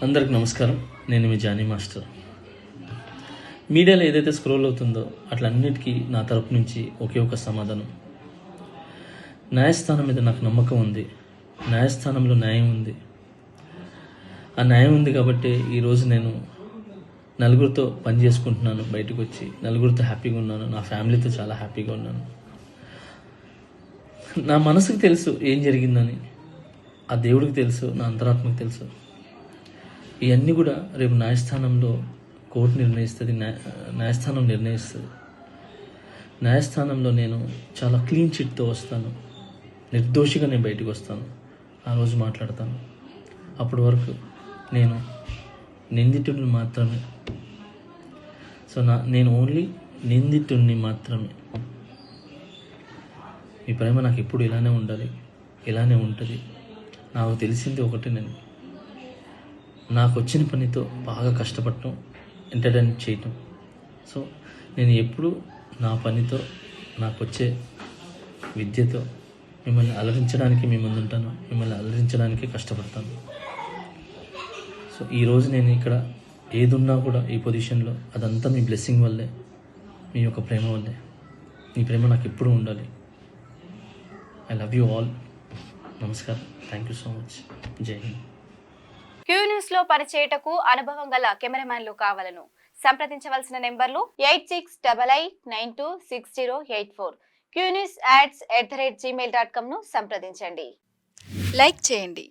అందరికి నమస్కారం. నేను మీ జానీ మాస్టర్. మీడియాలో ఏదైతే స్క్రోల్ అవుతుందో అట్లన్నిటికీ నా తరపు నుంచి ఒకే ఒక సమాధానం. న్యాయస్థానం మీద నాకు నమ్మకం ఉంది. న్యాయస్థానంలో న్యాయం ఉంది. ఆ న్యాయం ఉంది కాబట్టి ఈరోజు నేను నలుగురితో పని చేసుకుంటున్నాను. బయటకు వచ్చి నలుగురితో హ్యాపీగా ఉన్నాను. నా ఫ్యామిలీతో చాలా హ్యాపీగా ఉన్నాను. నా మనసుకు తెలుసు ఏం జరిగిందని, ఆ దేవుడికి తెలుసు, నా అంతరాత్మకు తెలుసు. ఇవన్నీ కూడా రేపు న్యాయస్థానంలో కోర్టు నిర్ణయిస్తుంది, న్యాయస్థానం నిర్ణయిస్తుంది. న్యాయస్థానంలో నేను చాలా క్లీన్ చిట్తో వస్తాను. నిర్దోషిగా నేను బయటకు వస్తాను. ఆ రోజు మాట్లాడతాను. అప్పటి వరకు నేను నిందితుడిని మాత్రమే. నేను ఓన్లీ నిందితుడిని మాత్రమే. మీ ప్రేమ నాకు ఎప్పుడు ఇలానే ఉండాలి, ఇలానే ఉంటుంది. నాకు తెలిసింది ఒకటి, నాకు వచ్చిన పనితో బాగా కష్టపడటం, ఎంటర్టైన్ చేయటం. సో నేను ఎప్పుడు నా పనితో, నాకు వచ్చే విద్యతో మిమ్మల్ని అలరించడానికి మీ ముందు ఉంటాను. మిమ్మల్ని అలరించడానికి కష్టపడతాను. సో ఈరోజు నేను ఇక్కడ ఏదున్నా కూడా ఈ పొజిషన్లో అదంతా మీ బ్లెస్సింగ్ వల్లే, మీ యొక్క ప్రేమ వల్లే. మీ ప్రేమ నాకు ఎప్పుడూ ఉండాలి. I love you all. నమస్కారం. Thank you so much. Jai Hind. Q news లో పనిచేయటకు అనుభవం గల కెమెరామ్యాన్లు కావాలను సంప్రదించవలసిన నెంబర్లు 8688926084. qnewsads@gmail.com ను సంప్రదించండి. లైక్ చేయండి.